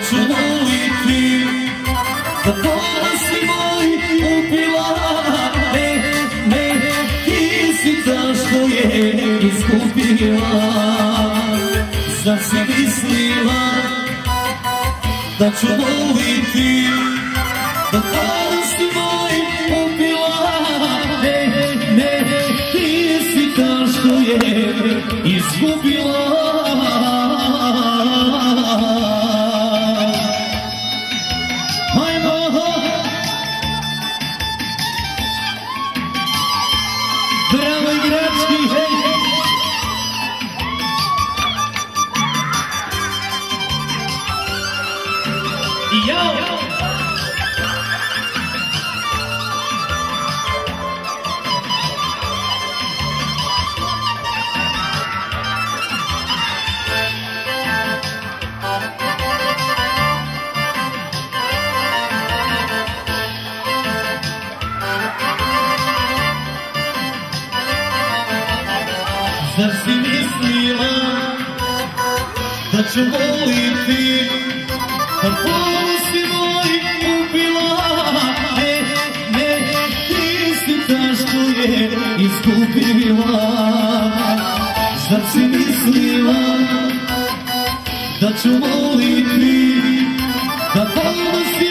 ću voliti, da pola si moj upila. Ne, ti si ta što je izgubila. Zar si mislila da ću voliti, da pola si moj upila. Ne, ti si ta što je izgubila. Bravo i gradski, hej! Jao! Zar si mislila da ću voliti, da pola si moj upila. Ne, ti si ta što je izgubila. Zar si mislila da ću voliti, da pola si